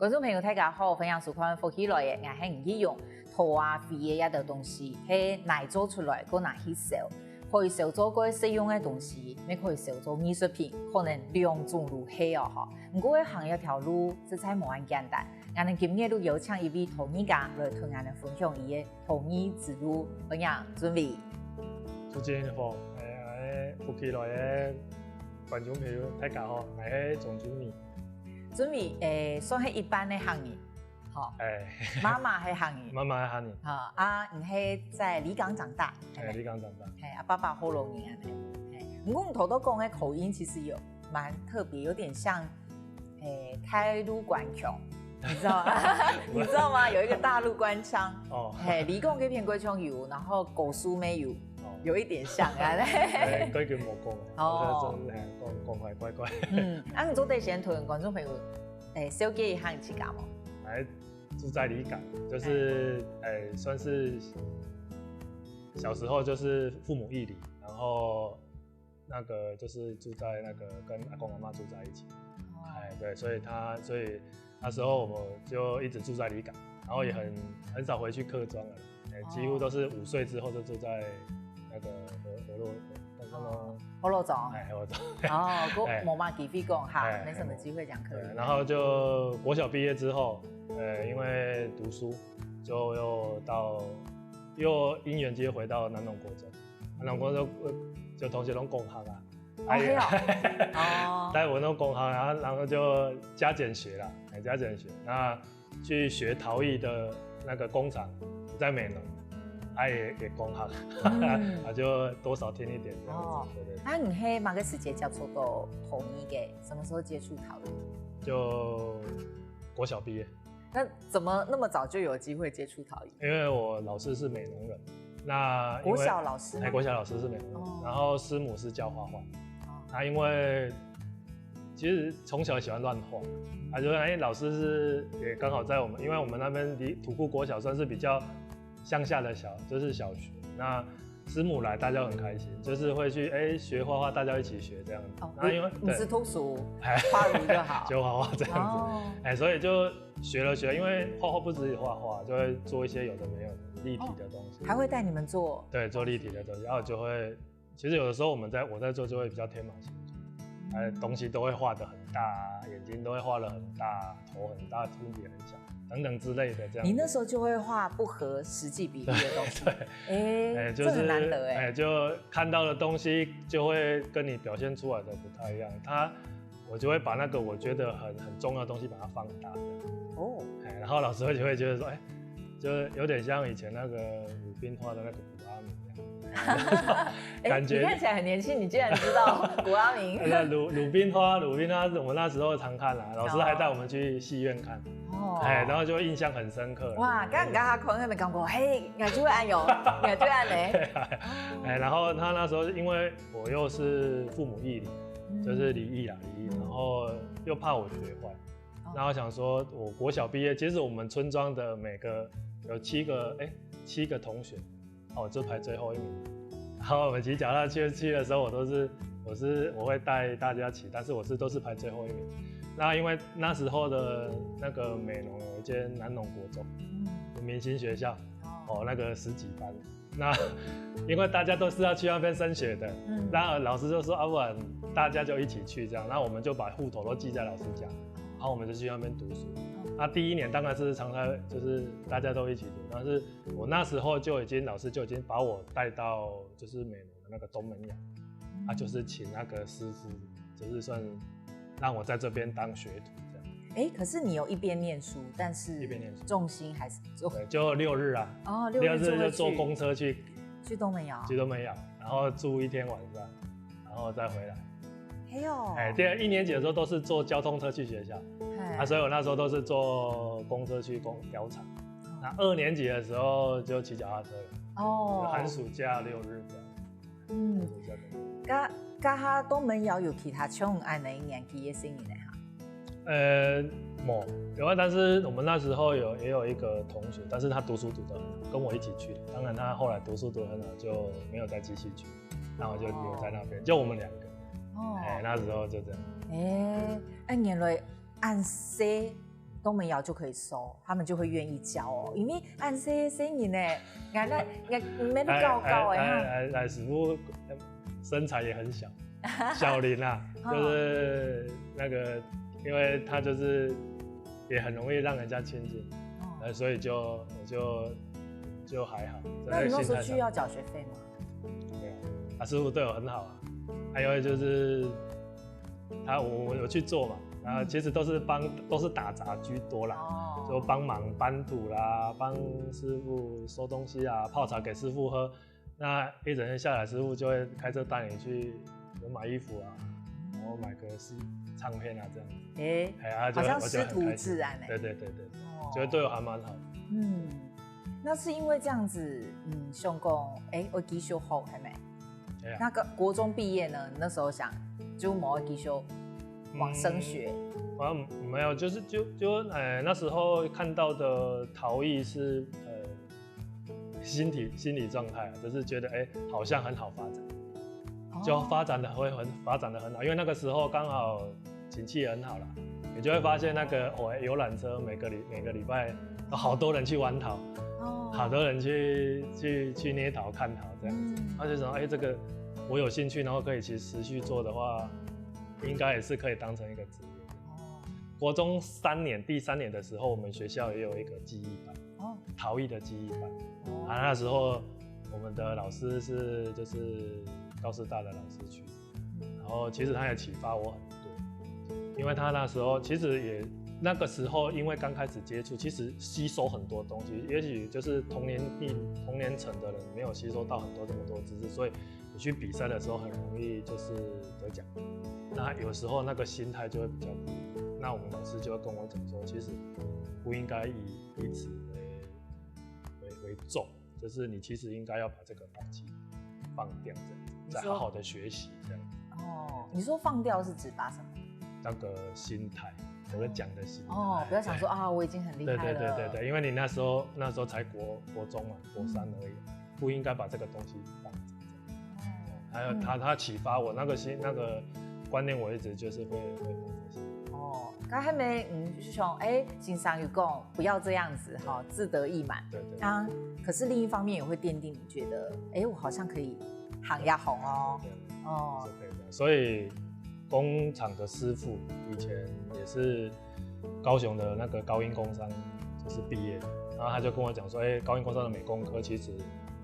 观众朋友大家好，分享收看福起来的，我係唔去用土啊肥嘅一道東西，係奶做出來，個拿去燒，可以燒做個使用嘅東西，你可以燒做藝術品，可能兩種路係哦嗬。不過嘅行一條路實在冇咁簡單，我哋今日都有請一位陶藝家來同我哋分享伊嘅陶藝之路，分享準備。主持人好，福起來嘅觀眾朋友大家好，我係總經理。準備算係一般嘅行業，好。媽媽係行業。媽媽係行業。好啊，你係在離港長大。離港長大。係啊，爸爸好老年啊。不過你頭都講嘅口音其實有蠻特別，有點像開路官腔，你知道嗎？你知道嗎？有一個大陸官腔。哦。離港嗰邊官腔有，然後古書沒有。有一點像啊，嗰叫冇講，哦，講係乖乖。你做第先同觀眾朋友小介一下你自己嗎？住在離港，就是算是小時候就是父母義理，然後那個就是住在那個跟阿公阿媽住在一起，對，所以那時候我們就一直住在離港，然後也很少回去客莊了，幾乎都是5歲之後就住在。那個河洛莊，河洛莊。哦，冇乜機會講哈，沒什麼機會講客語。然後就國小畢業之後，因為讀書，就又因緣機會回到南農國中。南農國中就同學都工行啊。哦。帶我弄工行，然後就加減學啦，加減學。那去學陶藝的那個工廠，在美濃。也工行，就多少聽一點這樣子。哦，那你係哪個時間接觸到陶藝嘅？什麼時候接觸陶藝？就國小畢業。那怎麼那麼早就有機會接觸陶藝？因為我老師是美濃人，那國小老師，國小老師是美濃人，然後師母是教畫畫。那因為其實從小喜歡亂畫，就老師是也剛好在我們，因為我們那邊離土庫國小算是比較。鄉下的就是小學，那師母來，大家很開心，就是會去學畫畫，大家一起學這樣子。哦，因為不是通俗，畫圖就好，就畫畫這樣子。所以就學了學，因為畫畫不止畫畫，就會做一些有的沒有的立體的東西。還會帶你們做？對，做立體的東西，然後就會，其實有的時候我在做就會比較天馬行空，東西都會畫得很大，眼睛都會畫得很大，頭很大，身體很小。等等之類的，這樣。你那時候就會畫不合實際比例的東西，對，這很難得就看到的東西就會跟你表現出來的不太一樣。我就會把那個我覺得很重要的東西把它放大。哦，然後老師就會覺得說，就有點像以前那個魯冰花的那個古阿明一樣。感覺你看起來很年輕，你竟然知道古阿明？魯冰花，我們那時候常看啦，老師還帶我們去戲院看。然後就印象很深刻。哇，剛剛他可能沒講過，嘿，我就會按油，我就按嘞。然後他那時候因為我又是父母義理，就是離異，然後又怕我學壞，然後想說我國小畢業，其實我們村莊的每個有7個同學，我就排最後一名。然後我們騎腳踏車去的時候，我會帶大家騎，但是都是排最後一名。那因為那時候的那個美濃有一間南農國中，明星學校，那個10幾班。那因為大家都是要去那邊升學的，那老師就說不然大家就一起去這樣，那我們就把戶頭都記在老師家，然後我們就去那邊讀書。那第一年當然是常常就是大家都一起讀，但是我那時候老師就已經把我帶到就是美濃的那個東門窯，就是請那個師傅，就是算。讓我在這邊當學徒這樣。可是你有一邊念書，但是重心還是做。對，就6日啊。哦，6日就坐公車去東門窯。去東門窯，然後住1天晚上，然後再回來。第1年級的時候都是坐交通車去學校，所以我那時候都是坐公車去窯廠。那2年級的時候就騎腳踏車了。哦。寒暑假6日這樣。家下東門窯有其他像按哪一年紀嘅新年哈？冇有啊，但是我們那時候也有一個同學，但是他讀書讀得很好，跟我一起去的。當然他後來讀書讀得很好，就沒有再繼續去，然後就留在那邊，就我們2個。那時候就這樣。原來按西都没有就可以收，他们就会愿意教哦，因为按些声音呢，俺没得高高哎哈。师傅身材也很小，小林啊，就是那个，因为他就是也很容易让人家亲近，所以就还好。那你那时候需要缴学费吗？没有，师傅对我很好啊，还有就是我有去做嘛。然后其实都是打杂居多啦，就帮忙搬土啦，帮师傅收东西啊，泡茶给师傅喝。那一整天下来，师傅就会开车带你去买衣服啊，然后买个唱片啊这样。好像师徒自然对，觉得对我还蛮好的。那是因为这样子，兄公我继续好还没？那个国中毕业呢？那时候想就某继续往升学。没有，就那时候看到的陶艺是心理状态啊，就是觉得好像很好发展，就发展的很好，因为那个时候刚好景气也很好啦，你就会发现那个游览车每个礼拜有好多人去玩陶，好多人去捏陶看陶这样子，他就想这个我有兴趣，然后可以其实持续做的话，应该也是可以当成一个职业。国中第三年的时候，我们学校也有一个技艺班，陶艺的技艺班。那时候我们的老师就是高师大的老师去，然后其实他也启发我很多，因为他那时候其实那个时候因为刚开始接触，其实吸收很多东西，也许就是同年层的人没有吸收到这么多知识，所以你去比赛的时候很容易就是得奖。那有时候那个心态就会比较不一样。那我们老师就会跟我讲说，其实不应该以此为重，就是你其实应该要把这个东西放掉，这样再好好的学习这样。你说放掉是指把什么？那个心态，我在讲的心态。不要想说我已经很厉害了。对，因为你那时候才国中嘛，国3而已，不应该把这个东西放着。还有他启发我那个观念，我一直就是会放在心。刚才没就想经常有讲不要这样子自得意满。对。可是另一方面也会奠定你觉得我好像可以行呀红是可以的。所以工厂的师傅以前也是高雄的那个高英工商就是毕业的，然后他就跟我讲说，高英工商的美工科其实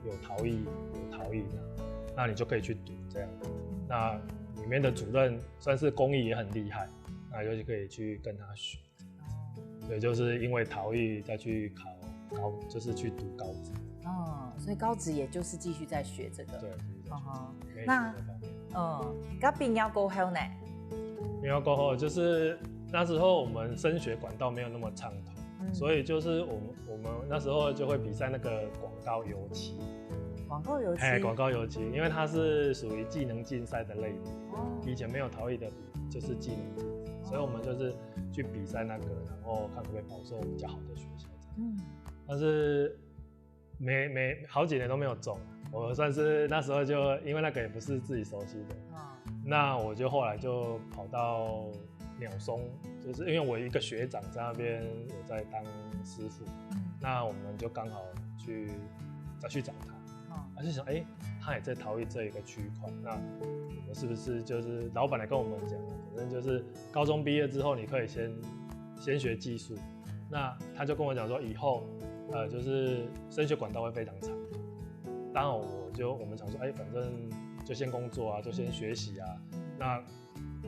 有陶艺那你就可以去读这样。那里面的主任算是工艺也很厉害。那就可以去跟他学，所以就是因为陶艺再去考，就是去读高职。所以高职也就是继续在学这个。对，那那毕业过后呢？毕业过后就是那时候我们升学管道没有那么畅通，所以就是我们那时候就会比赛那个广告油漆。广告油漆？广告油漆，因为它是属于技能竞赛的类别，以前没有陶艺的就是技能竞赛。所以我们就是去比赛那个，然后看可不可以保送比较好的学校。但是好几年都没有中，我算是那时候就因为那个也不是自己熟悉的，那我就后来就跑到鸟松，就是因为我一个学长在那边有在当师傅，那我们就刚好再去找他，他就想他也在陶艺这一个区块，那我们是不是就是老板来跟我们讲，反正就是高中毕业之后你可以先学技术，那他就跟我讲说以后就是升学管道会非常长，当然我们想说反正就先工作啊，就先学习啊，那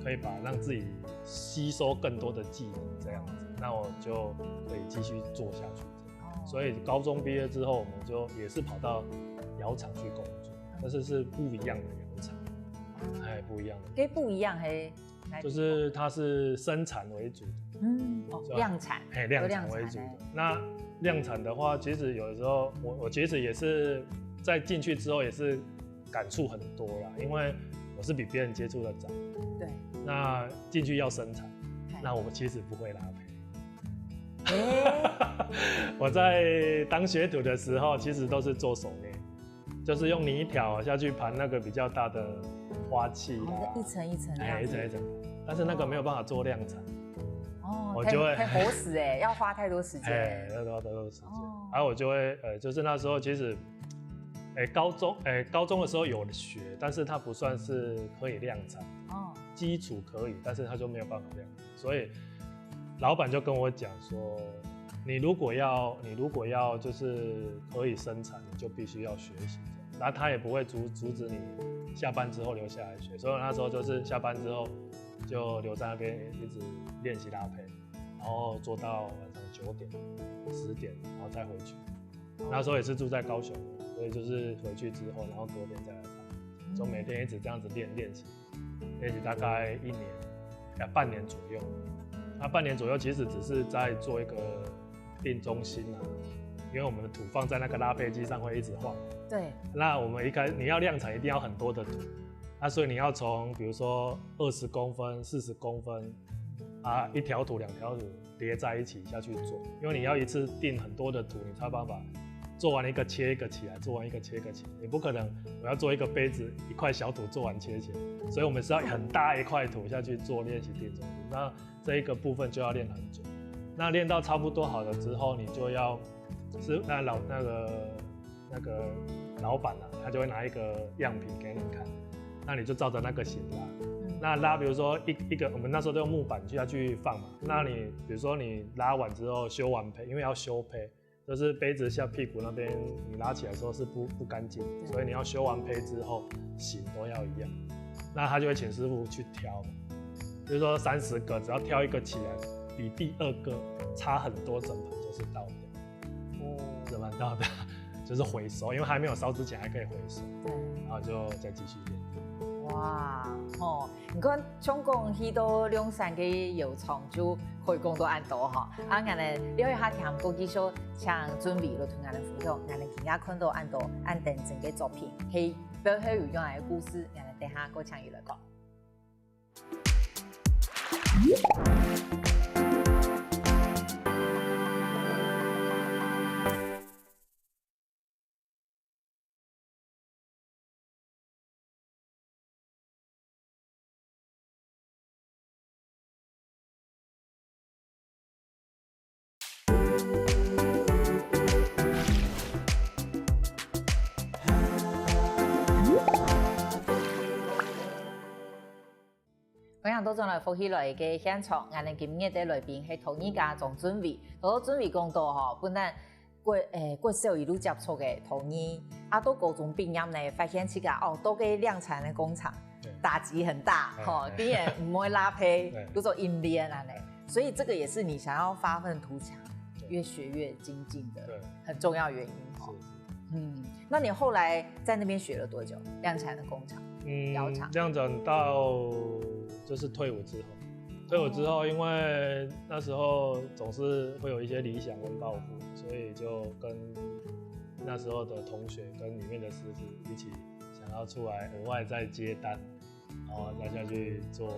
可以让自己吸收更多的技能这样子，那我就可以继续做下去。所以高中毕业之后，我们就也是跑到窑厂去工作，但是不一样的窑厂，不一样的。跟不一样就是它是生产为主的，量产，量产为主的。那量产的话，其实有的时候我其实也是在进去之后也是感触很多啦，因为我是比别人接触的早。对。那进去要生产，那我其实不会拉坯。我在当学徒的时候，其实都是做手捏，就是用泥条下去盘那个比较大的花器啦，一层一层，一层一层，但是那个没有办法做量产。哦，我就会很活死哎，要花太多时间，要花太多时间。然后我就会就是那时候其实，高中的时候有学，但是它不算是可以量产，基础可以，但是它就没有办法量产，所以老板就跟我讲说，你如果要就是可以生产，你就必须要学习。然后他也不会阻止你下班之后留下来学，所以我那时候就是下班之后就留在那边一直练习拉胚，然后做到晚上9点、10点，然后再回去。那时候也是住在高雄，所以就是回去之后，然后隔天再来上，就每天一直这样子练习大概1年、半年左右。那半年左右其实只是在做一个定中心啊，因为我们的土放在那个拉胚机上会一直晃。对。那我们你要量产，一定要很多的土，所以你要从比如说20公分、40公分1条土、2条土叠在一起下去做，因为你要一次定很多的土，你才有办法做完一个切一个起来，做完一个切一个起来，你不可能我要做一个杯子1块小土做完切起来，所以我们是要很大一块土下去做练习定中心。那这一个部分就要练很久，那练到差不多好了之后，你就要是那个老板啊，他就会拿一个样品给你看，那你就照着那个型拉。那拉，比如说一个，我们那时候都用木板下去放嘛。那你比如说你拉完之后修完胚，因为要修胚，就是杯子下屁股那边你拉起来的时候是不干净，所以你要修完胚之后型都要一样。那他就会请师傅去挑，比如说30个，只要挑一个起来比第2个差很多，整盘就是倒掉。整盘倒掉就是回收，因为还没有烧之前还可以回收。对，然后就再继续练。哇，你看总共许多2-3个药厂就可以讲到按多哈。俺哋了解下听过几首像准备了同俺哋分享，俺哋今日看到按多按等整个作品，係背後有用嚟嘅故事，俺哋等下過場要來講。我想到咗來福喜來嘅現場，我哋今日嘅來賓係同依家仲準備，到準備講到嗬，本來國小一路接觸嘅同意，到高中畢業呢，發現自己到個量產嘅工廠，打擊很大，竟然唔會拉胚，叫做硬練啊，所以這個也是你想要發奮圖強，越學越精進的很重要原因。那你後來在那邊學了多久？量產的工廠？藥廠。量產到就是退伍之後，因為那時候總是會有一些理想跟抱負，所以就跟那時候的同學跟裡面的師傅一起想要出來額外再接單，然後再下去做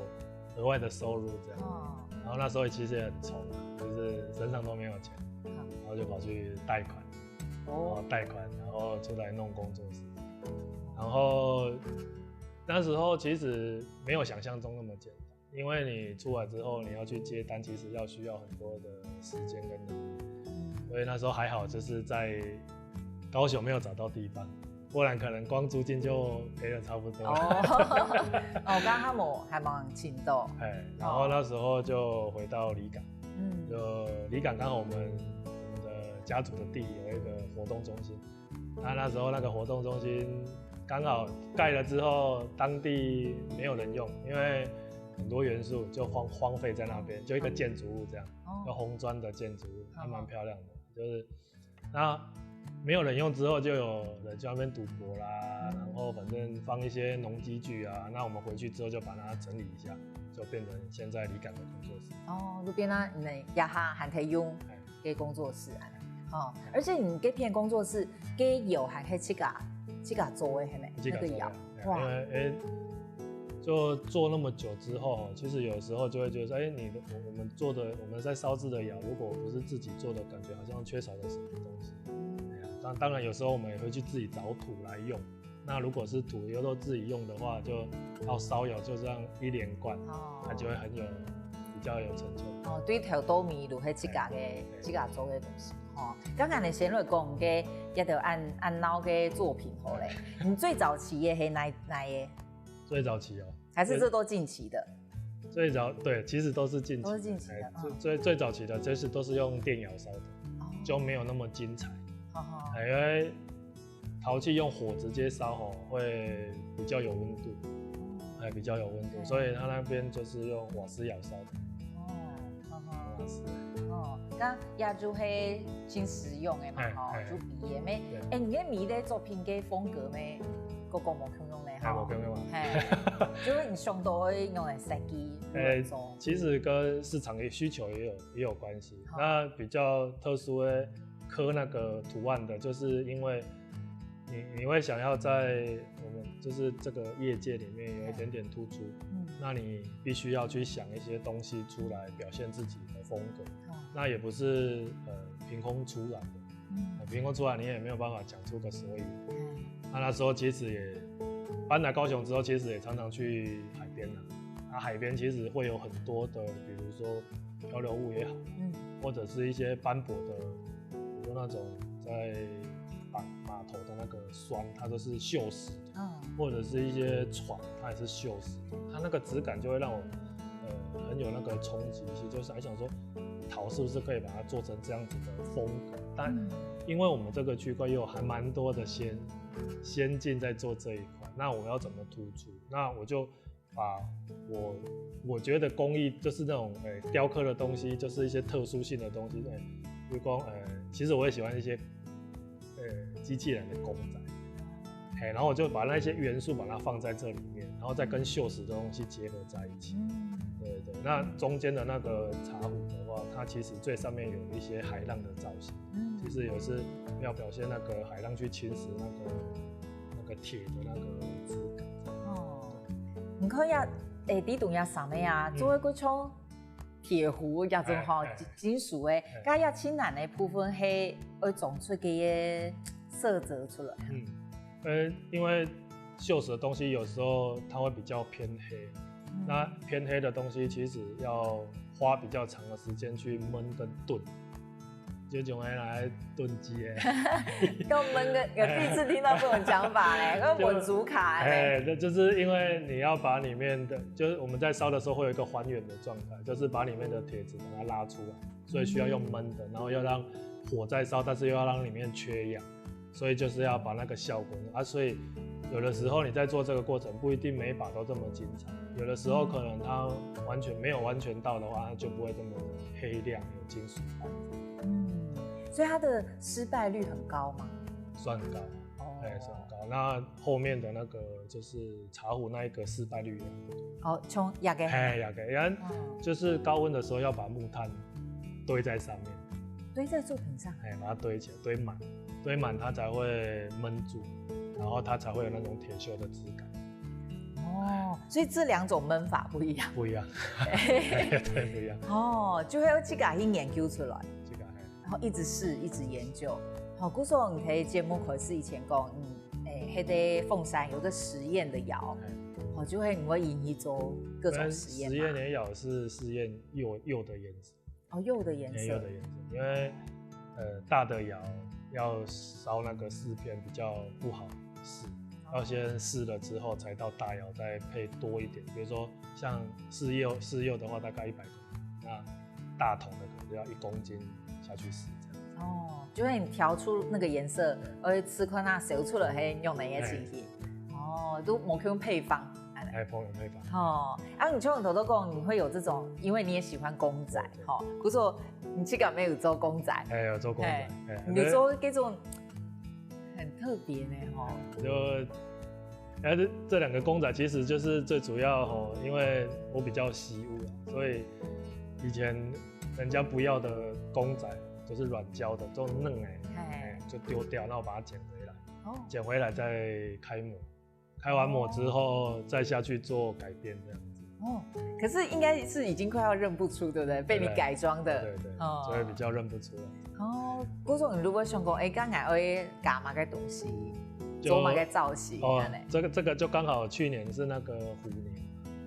額外的收入這樣。然後那時候其實也很窮，就是身上都沒有錢，然後就跑去貸款，然後出來弄工作室，然後那時候其實沒有想象中那麼簡單，因為你出來之後你要去接單，其實需要很多的時間跟能力，所以那時候還好，就是在高雄沒有找到地方，不然可能光租金就賠了差不多。剛剛還蠻勤的。然後那時候就回到離港，就離港剛好我們的家族的地有一個活動中心，那時候那個活動中心剛好蓋了之後，當地沒有人用，因為很多元素就荒廢在那邊，就一個建築物這樣，就紅磚的建築物，還蠻漂亮的。就是那沒有人用之後，就有人在那邊賭博啦，然後反正放一些農機具啊。那我們回去之後就把它整理一下，就變成現在離港的工作室。就變咗你日下還可以用嘅工作室啊。而且你這片工作室嘅油還可以自己做的，係咪？那個油，哇！因為就做那麼久之後，其實有時候就會覺得說，我們在燒製的窯，如果不是自己做的，感覺好像缺少了什麼東西。當然有時候我們也會去自己找土來用。那如果是土又都自己用的話，就燒窯就這樣一連貫，它就會很有一较有成就。哦，对头倒面就迄即家做嘅东西。哦，刚刚你先来讲嘅一条按脑嘅作品好嘞。你最早期嘅係哪嘅？最早期哦，还是这都近期的？最早对，其实都是近期，都是近期的。最早期的，这是都是用电窑烧的，就没有那么精彩。因为陶器用火直接烧吼，会比较有温度，比较有温度，所以它那边就是用瓦斯窑烧的。瓦斯。哦，咁也就係真實用嘅嘛，吼，就比嘅咩？你嘅米咧作品嘅風格咩？個冇咁用咧，冇咁用啊。就是你上到會用嚟設計。其實跟市場嘅需求也有關係。那比較特殊嘅刻那個圖案的，就是因為你會想要在我們就是這個業界裡面有一點點突出，那你必須要去想一些東西出來表現自己的風格，那也不是憑空出來的，憑空出來你也沒有辦法講出個所以。那時候其實也搬來高雄之後，其實也常常去海邊啦，海邊其實會有很多的，比如說漂流物也好，或者是一些斑駁的，比如說那種在碼頭的那個栓，它都是鏽蝕的，或者是一些船，它也是鏽蝕的，它那個質感就會讓我很有那個衝擊性，就是想說陶是不是可以把它做成這樣子的風格？但因為我們這個區塊又還蠻多的先進在做這一塊，那我要怎麼突出？那我就把我覺得工藝就是那種雕刻的東西，就是一些特殊性的東西，比如說其實我也喜歡一些機器人的公仔，然後我就把那些元素把它放在這裡面，然後再跟鏽蝕的東西結合在一起。對，那中間的那個茶壺的話，它其實最上面有一些海浪的造型，其實也是要表現那個海浪去侵蝕那個鐵的那個質感。你看呀，啲東西上面啊，做一個像鐵壺一種吼金屬嘅，加一淺藍嘅部分係會種出嘅色澤出來。因為鏽蝕的東西有時候它會比較偏黑。那偏黑的東西其實要花比較長的時間去燜跟燉，這種來燉雞誒。跟燜個，我第一次聽到這種講法嘞，跟燜煮卡嘞。就是因為你要把裡面的，就是我們在燒的時候會有一個還原的狀態，就是把裡面的鐵質把它拉出來，所以需要用燜的，然後要讓火再燒，但是又要讓裡面缺氧，所以就是要把那個效果所以有的時候你在做這個過程不一定每一把都這麼精彩，有的時候可能它沒有完全到的話，它就不會這麼黑亮有金屬感。所以它的失敗率很高嗎？算高，算高。那後面的那個就是茶壺那一個失敗率也很高。從壓嘅？壓嘅，因為就是高溫的時候要把木炭堆在上面，堆在作品上，把它堆起來，堆滿它才會燜住。然後它才會有那種鐵鏽的質感。所以這兩種燜法不一樣。不一樣，對，不一樣。就會有自己去研究出來，然後一直試，一直研究。古時候你睇節目可是以前講，喺啲鳳山有個實驗的窯，就會你會引起做各種實驗。實驗的窯是試驗釉的顏色。釉的顏色。釉的顏色，因為大的窯要燒那個飾片比較不好試，要先試了之後才到大窯再配多一點。比如說像試釉的話，大概100公斤，那大桶的可能就要1公斤下去試這樣。就會你調出那個顏色，而且吃看它燒出來係用哪些情形。都冇用配方。烹飪配方。你從頭都講，你會有這種，因為你也喜歡公仔，不過你自己沒有做公仔。有做公仔。你做這種很特別呢，這兩個公仔其實就是最主要因為我比較惜物，所以以前人家不要的公仔就是軟膠的，這種嫩就丟掉，然後把它撿回來，撿回來再開模。開完模之後，再下去做改變這樣子。可是應該是已經快要認不出，對不對？被你改裝的，對，所以比較認不出來。嗰種你如果想講，剛才會加乜嘅東西，做乜嘅造型？這個就剛好去年是那個虎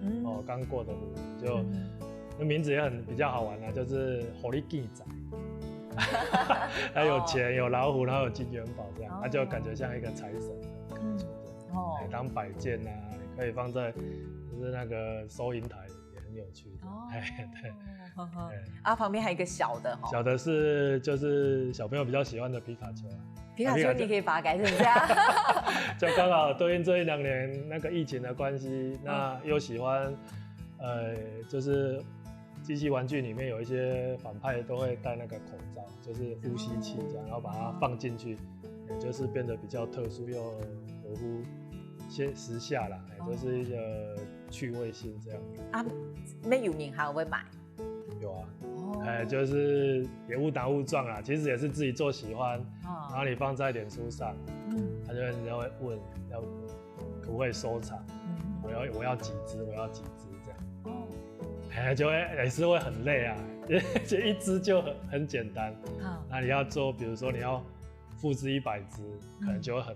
年，剛過的虎年，就那名字也比较好玩啦，就是火力记仔，还有钱有老虎，然后有金元宝这样，它就感觉像一个财神的感觉，当摆件啊，你可以放在就是那个收银台也很有趣的，对。旁边还有一个小的小的是就是小朋友比较喜欢的皮卡丘啊。皮卡丘你可以把它改成这样，就刚好对应这1-2年那个疫情的关系，那又喜欢就是机器玩具里面有一些反派都会戴那个口罩，就是呼吸器这样，然后把它放进去，也就是变得比较特殊又合乎时下啦，就是一个趣味性这样。没有名还会买？有啊，就是也误打误撞啦，其实也是自己做喜欢，然后你放在脸书上，他就人家会问要可不可以收藏，我要几只，我要几只这样，就会也是会很累啊，就一只就很简单，那你要做，比如说你要复制100只，可能就会很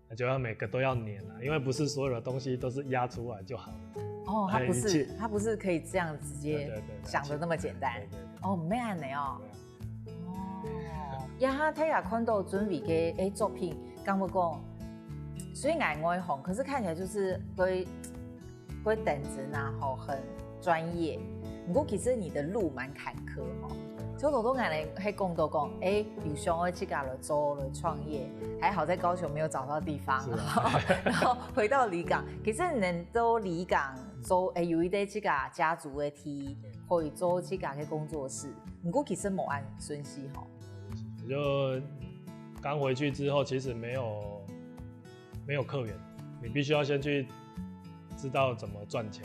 难，就要每个都要粘啊，因为不是所有的东西都是压出来就好了。它不是可以这样直接想的那么简单。唔咩安尼哦。呀，睇下看到准备嘅作品，敢会讲，虽然外行，可是看起来就是会等子然后很专业。不过其实你的路蛮坎坷哈。就好多人喺讲到讲，有想要去家来做来创业，还好在高雄没有找到地方，然后回到离港。其实能到离港做，有一啲去家族的梯，可以做去家嘅工作室。不过其实冇按顺序哈。我就刚回去之后，其实没有客源，你必须要先去知道怎么赚钱。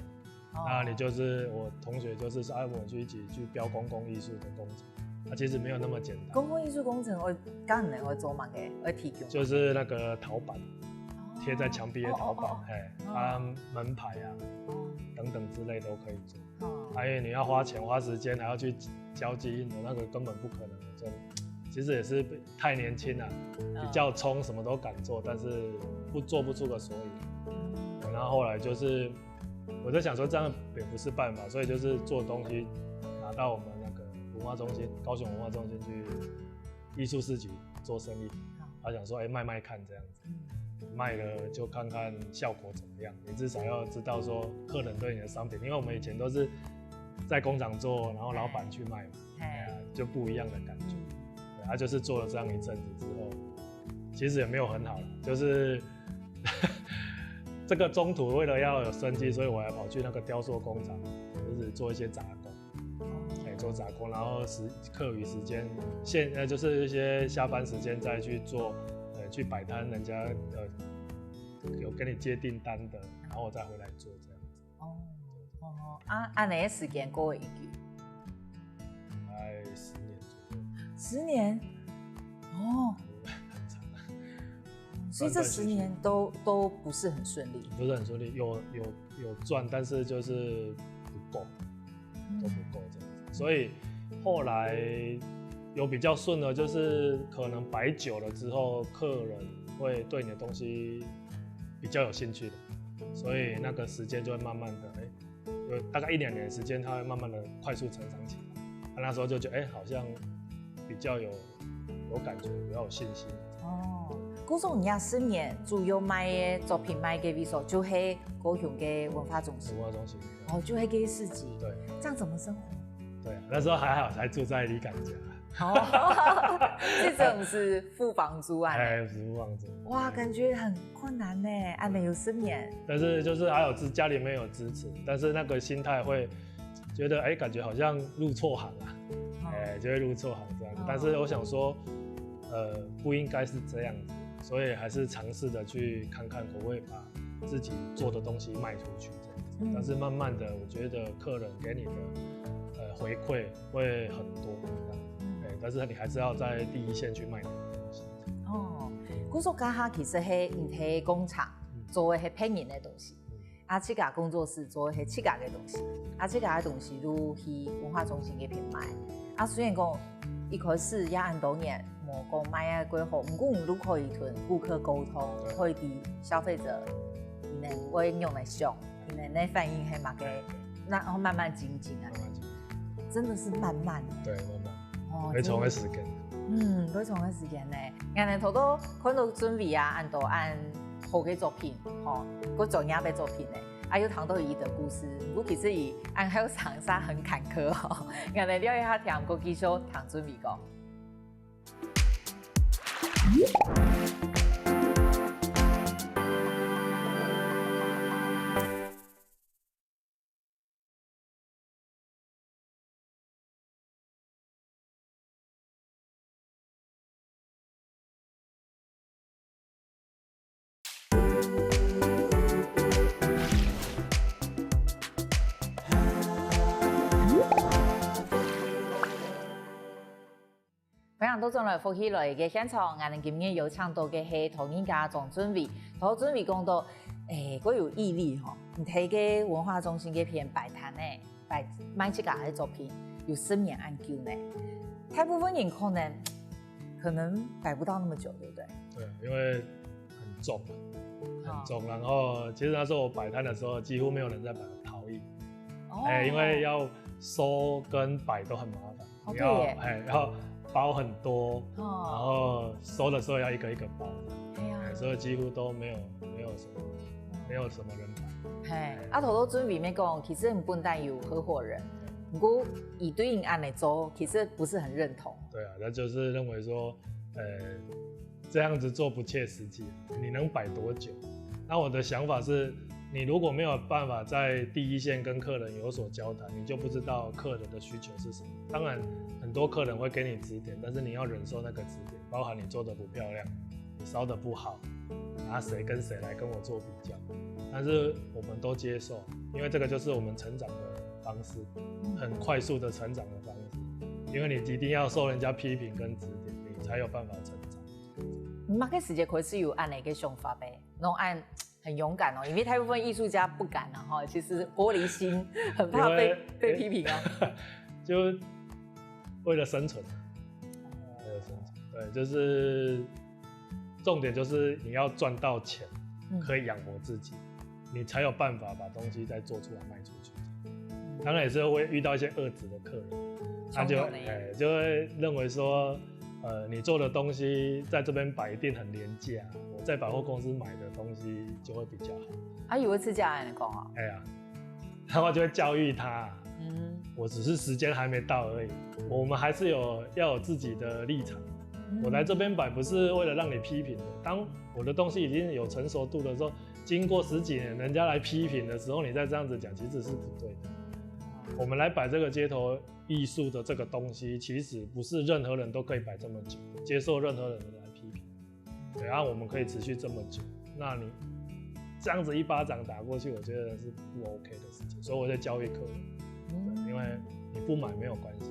那你就是我同学，就是说，我们去一起去标公共艺术的工程，其实没有那么简单。公共艺术工程我刚能会做嘛嘅，会提供。就是那个陶板，贴在墙壁的陶板，门牌啊，等等之类都可以做。因为你要花钱花时间，还要去交际应酬，那个根本不可能的。其实也是太年轻了，比较冲，什么都敢做，但是做不出个所以。然后后来就是。我在想说这样也不是办法，所以就是做东西拿到我们那个文化中心，高雄文化中心去艺术市集做生意，他想说卖卖看这样子，卖了就看看效果怎么样。你至少要知道说客人对你的商品，因为我们以前都是在工厂做，然后老板去卖嘛，就不一样的感觉。他就是做了这样一阵子之后，其实也没有很好了，就是。这个中途为了要有生机，所以我还跑去那个雕塑工厂，就是做一些杂工，做杂工，然后课余时间就是一些下班时间再去做，去摆摊，人家有跟你接订单的，然后我再回来做这样子。按哪个时间过一句？大概10年左右。10年？所以这10年都不是很顺利，不是很顺利，有赚，但是就是不够，都不够这样子。所以后来有比较顺的，就是可能摆久了之后，客人会对你的东西比较有兴趣的，所以那个时间就会慢慢的，有大概1-2年的时间，它会慢慢的快速成长起来。那时候就觉得，好像比较有感觉，比较有信心。古种人家10年主要卖的作品卖给比如说就喺高雄的文化中心，就喺个市集，对，这样怎么生活？对，那时候还好，还住在离港家。这种是付房租啊？付房租。哇，感觉很困难呢，没有10年。但是就是还有家里面有支持，但是那个心态会觉得，感觉好像入错行啊，就会入错行这样子。但是我想说，不应该是这样子。所以还是尝试的去看看可不可以把自己做的东西卖出去这样子，但是慢慢的，我觉得客人给你的回馈会很多，但是你还是要在第一线去卖你的东西。古说家下其实係唔係工廠做的係拼人的东西，這家工作室做的係自家的东西，這家的东西如去文化中心嘅品賣。雖然講一開始也很多年。講賣啊幾好，不過我們都可以同顧客溝通，可以對消費者，能會用來想，能反映係乜嘅然后慢慢精进啊，慢慢精进，真的是慢慢的。对，慢慢，哦，会从个时间。会从个时间呢。人哋头都看到准备啊，按好嘅作品，个专业嘅作品呢。还有谈到伊的故事，不过其实伊按还有长沙很坎坷哦。人哋了一下听过继续谈准备个。欢迎到进来福喜来嘅现场，我哋今日有请到嘅系陶艺家庄准备，陶准备讲到，嗰有毅力吼，你睇嘅文化中心嘅片摆摊咧，卖这家嘅作品有10年研究呢，大部分人可能摆不到那么久，对不对？对，因为很重，很重。然后其实那时候我摆摊的时候，几乎没有人在摆陶艺，因为要收跟摆都很麻烦，你要包很多，然后收的时候要一个一个包，所以几乎都没有什么人摆。头都准备咩讲，其实唔本单有合伙人，不过以对应案嚟做，其实不是很认同。对啊，那就是认为说，这样子做不切实际，你能摆多久？那我的想法是，你如果没有办法在第一线跟客人有所交谈，你就不知道客人的需求是什么。当然，很多客人会给你指点，但是你要忍受那个指点，包含你做的不漂亮，你烧的不好，拿谁跟谁来跟我做比较。但是我们都接受，因为这个就是我们成长的方式，很快速的成长的方式。因为你一定要受人家批评跟指点，你才有办法成长。你马个时间开始有按哪个想法呗？弄按很勇敢哦，因为大部分艺术家不敢啊哈，其实玻璃心，很怕被批评啊。就为了生存，为了生存，对，就是重点就是你要赚到钱，可以养活自己，你才有办法把东西再做出来卖出去。当然也是会遇到一些恶质的客人，他就会认为说，你做的东西在这边摆一定很廉价，我在百货公司买的东西就会比较好。以为是这样讲啊？然后就会教育他，我只是时间还没到而已，我们还是要有自己的立场。我来这边摆不是为了让你批评的，当我的东西已经有成熟度的时候，经过10几年人家来批评的时候，你再这样子讲，其实是不对的。我们来摆这个街头艺术的这个东西，其实不是任何人都可以摆这么久，接受任何人的来批评。对，然后我们可以持续这么久，那你这样子一巴掌打过去，我觉得是不 OK 的事情，所以我在教育客人，因为你不买没有关系，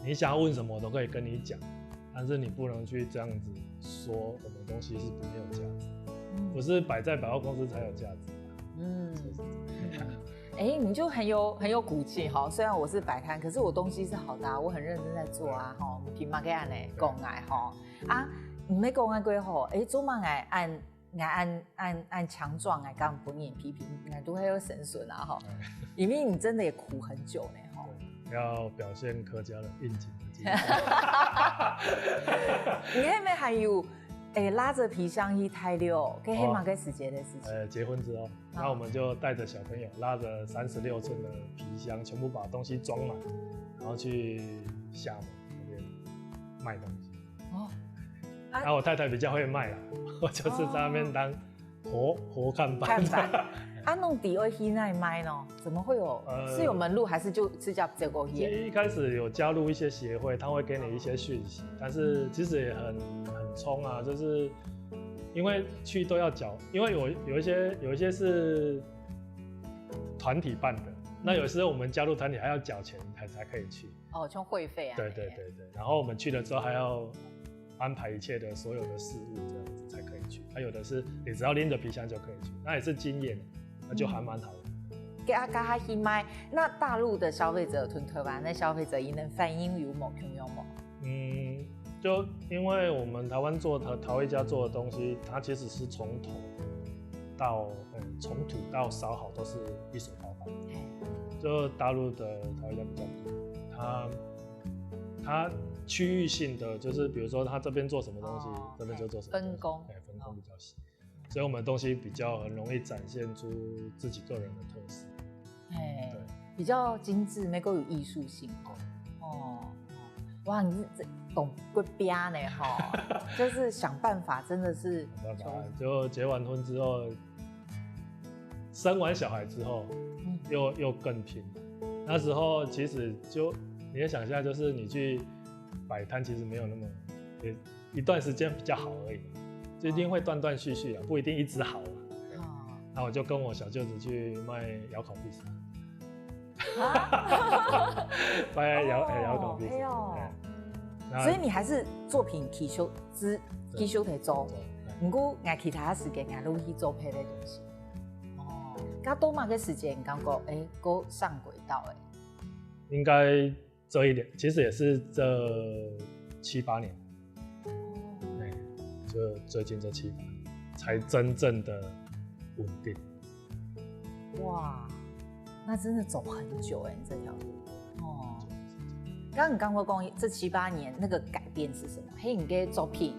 你想要问什么我都可以跟你讲，但是你不能去这样子说我们东西是没有价值，不是摆在百货公司才有价值。你就很有骨气哈。虽然我是摆摊，可是我东西是好的啊，我很认真在做啊哈。平马给按嘞讲爱哈啊，唔没讲爱过吼，做嘛爱按强壮爱刚不念批评，爱都会有神损啊哈。因为你真的也苦很久呢哈。要表现客家的应景的精神。你那边还有？拉着皮箱一太溜，跟黑马跟时节的事情。结婚之后，那我们就带着小朋友，拉着36寸的皮箱，全部把东西装满，然后去厦门那边卖东西。然后我太太比较会卖啦，我就是在那边当活看板。弄底会去那里卖呢？怎么会有？是有门路还是就是叫这个业？一开始有加入一些协会，他会给你一些讯息，但是其实也很冲啊，就是因为去都要缴，因为有一些是团体办的，那有时候我们加入团体还要缴钱才可以去。像会费啊。对。然后我们去了之后还要安排一切的所有的事务，这样子才可以去。有的是你只要拎着皮箱就可以去，那也是经验，那就还蛮好的。给阿嘎哈去卖，那大陆的消费者吞台湾的消费者也能反映有某平有某？就因为我们台湾做的陶艺家做的东西，它其实是从土到烧好都是一手包办，就大陆的陶艺家比较多，它区域性的，就是比如说他这边做什么东西，这边就做什么分工，分工比较细，所以我们的东西比较很容易展现出自己个人的特色。对，比较精致，没够有艺术性。哇，你这懂个边呢哈，就是想办法，真的是想办法。就结完婚之后，生完小孩之后，又更拼。那时候其实就你也想一下，就是你去摆摊，其实没有那么一段时间比较好而已，就一定会断断续续啊，不一定一直好啊。那我就跟我小舅子去卖窑烤披萨。卖窑烤披萨，所以你还是作品起修提做，不过我其他时间我都去做别的东西。加多嘛个时间感觉够上轨道应该这一点，其实也是这7、8年，就最近这7、8年才真正的稳定。哇！那真的走很久你这条路刚刚你刚讲这7、8年那个改变是什么？你的作品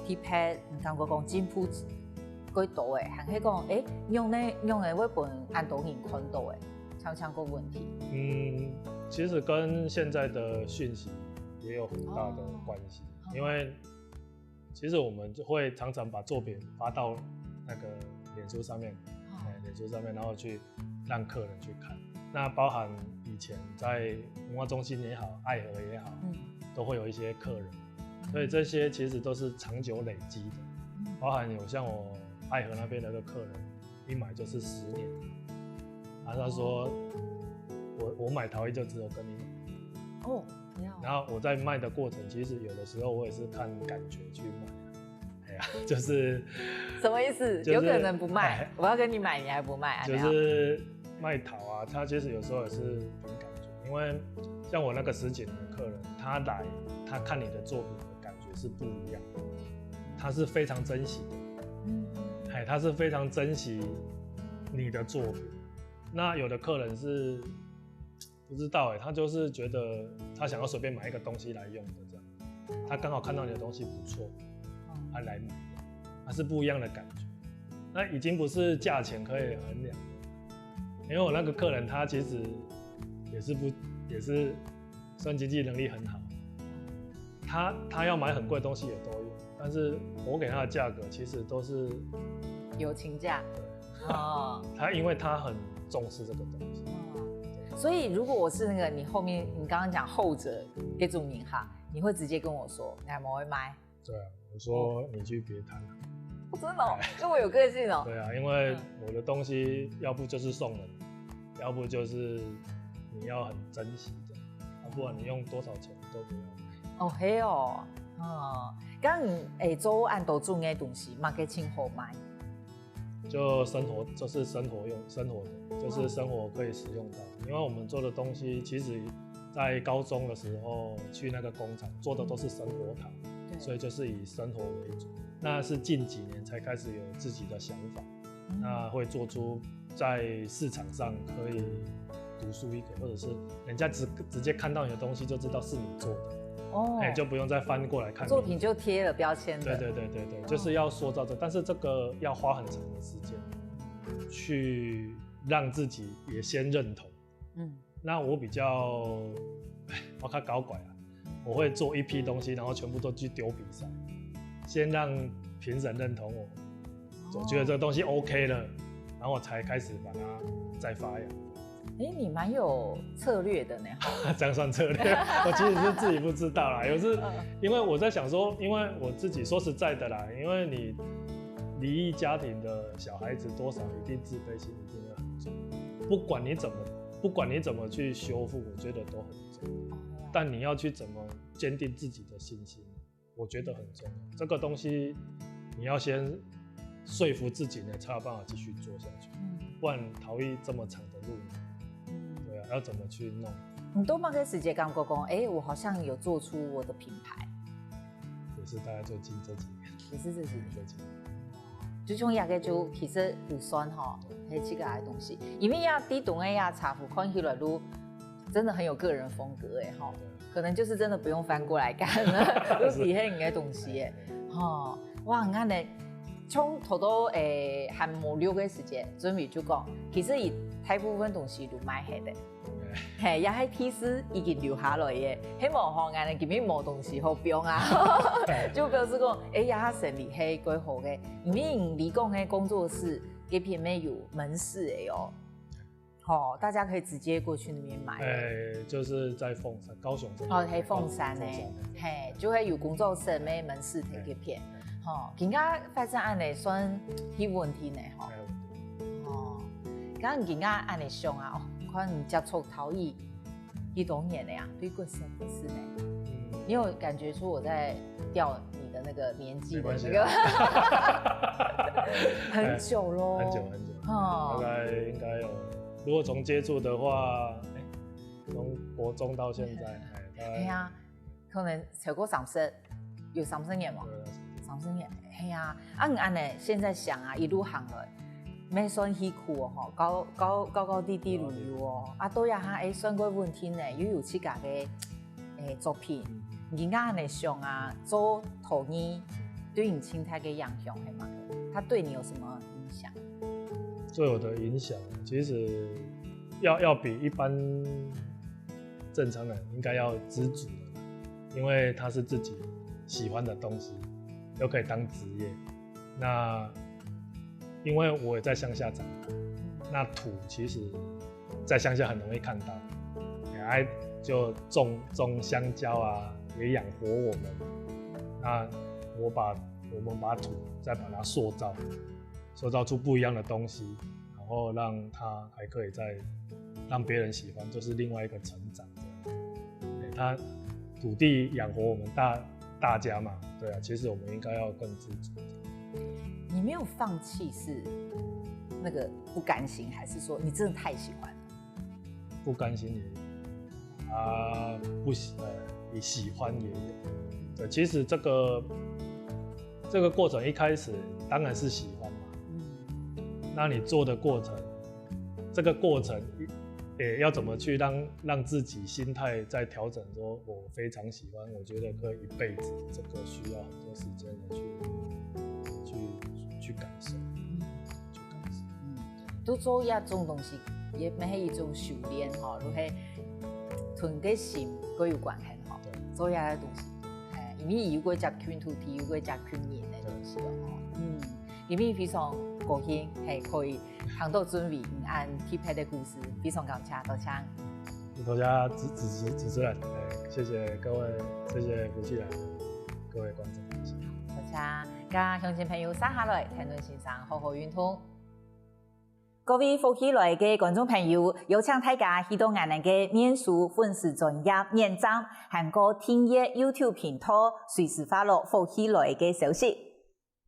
去拍，你刚刚讲进步几多还是讲用的那本按导引看到常个问题？其实跟现在的讯息也有很大的关系，因为其实我们就会常常把作品发到那个脸书上面，然后去让客人去看。那包含以前在文化中心也好，爱河也好，都会有一些客人，所以这些其实都是长久累积的。包含有像我爱河那边的一个客人，一买就是10年，他说我买陶艺就只有跟你买。然后我在卖的过程，其实有的时候我也是看感觉去卖。就是什么意思？有可能不卖，我要跟你买，你还不卖？就是卖陶啊，他其实有时候也是凭感觉，因为像我那个10几年的客人，他来他看你的作品的感觉是不一样的，他是非常珍惜的，他是非常珍惜你的作品。那有的客人是不知道他就是觉得他想要随便买一个东西来用的这样，他刚好看到你的东西不错，他来买，它是不一样的感觉。那已经不是价钱可以衡量的，因为我那个客人他其实也是算经济能力很好，他要买很贵的东西也都有，但是我给他的价格其实都是友情价。他因为他很重视这个东西。所以如果我是那个你后面你刚刚讲后者给主名哈，你会直接跟我说你还没会买？对啊，我说你去别谈了。真的这么有个性对啊，因为我的东西要不就是送人，要不就是你要很珍惜的，不然你用多少钱都不要买。刚你做按都做的东西嘛，给请好买。就生活就是生活的，就是生活可以使用到。因为我们做的东西，其实在高中的时候去那个工厂做的都是生活陶，所以就是以生活为主。那是近几年才开始有自己的想法，那会做出在市场上可以独树一格，或者是人家直接看到你的东西就知道是你做的，就不用再翻过来看作品就贴了标签的。对，就是要塑造但是这个要花很长的时间去让自己也先认同。那我比较我较搞怪我会做一批东西，然后全部都去丢比赛。先让评审认同我觉得这个东西 OK 了，然后我才开始把它再发扬。你蛮有策略的呢。这样算策略？我其实是自己不知道啦，有时因为我在想说，因为我自己说实在的啦，因为你离异家庭的小孩子多少一定自卑心一定会很重，不管你怎么去修复，我觉得都很重要。但你要去怎么坚定自己的信心，我觉得很重要。这个东西你要先说服自己呢，才有办法继续做下去。不然陶艺这么长的路，对啊，要怎么去弄？你都蛮开始接刚讲，我好像有做出我的品牌，也是大概最近这几年，也是这几年。就像亚个就其实不算哈，黑这个的东西，因为亚低懂的亚茶壶看起来都真的很有个人风格哎哈，可能就是真的不用翻过来看了，都是黑的东西哎，哈，哇，你看呢，从头到还冇6个时间，准备就讲，其实伊大部分东西都买黑的。嘿，也係提示已經留下來嘅，希望吼眼哋見面冇東西好標啊，就表示講，也係生理係幾好嘅，因為你講嘅工作室嗰邊咩有門市嘅哦，好，大家可以直接過去那邊買。就是在鳳山，高雄這邊。哦，喺鳳山誒，嘿，就係有工作室咩門市睇嗰邊，吼，而家發展安尼算冇問題呢，吼。哦，咁而家安尼想啊，哦。看你接觸陶藝幾多年了呀？對過10年是呢。你有感覺出我在掉你的那個年紀的那個？很久咯。很久。大概應該有，如果從接觸的話，從國中到現在，係啊，可能超過30，有30年嘛？30年，係啊。按呢，現在想啊，一路行來。咩算辛苦哦，高低旅遊哦，啊都呀哈算過問題呢，又有自家嘅作品，而家嚟想啊，做陶藝對你心態嘅影響係嘛？它對你有什麼影響？對我的影響，其實要比一般正常人應該要知足的，因為它是自己喜歡的東西，又可以當職業，那。因為我也在鄉下長大，那土其實，在鄉下很容易看到，還就種香蕉啊，也養活我們。那我們把土再把它塑造出不一樣的東西，然後讓它還可以再讓別人喜歡，就是另外一個成長。它土地養活我們大家嘛，對啊，其實我們應該要更知足。你沒有放棄是那個不甘心，還是說你真的太喜歡了？不甘心也有，也喜歡也有。對，其實這個過程一開始當然是喜歡嘛。那你做的過程，這個過程要怎麼去讓自己心態再調整？說我非常喜歡，我覺得可以一輩子，這個需要很多時間的去感受，都做一種東西，也咪係一種修煉吼，就係同個心都有關係吼。做一啲東西，因為有個接近土地，有個接近人嘅東西咯。因為非常高興係可以行到準備按匹配的故事，非常感謝，多謝主持人，謝謝各位，謝謝福氣來的各位觀眾。多謝，家鄉親朋友撒下來，聽到先生好好運通。各位福氣來嘅觀眾朋友，有請大家去到我哋嘅面書粉絲專頁認證，韓國聽嘢 YouTube 頻道隨時發落福氣來嘅消息。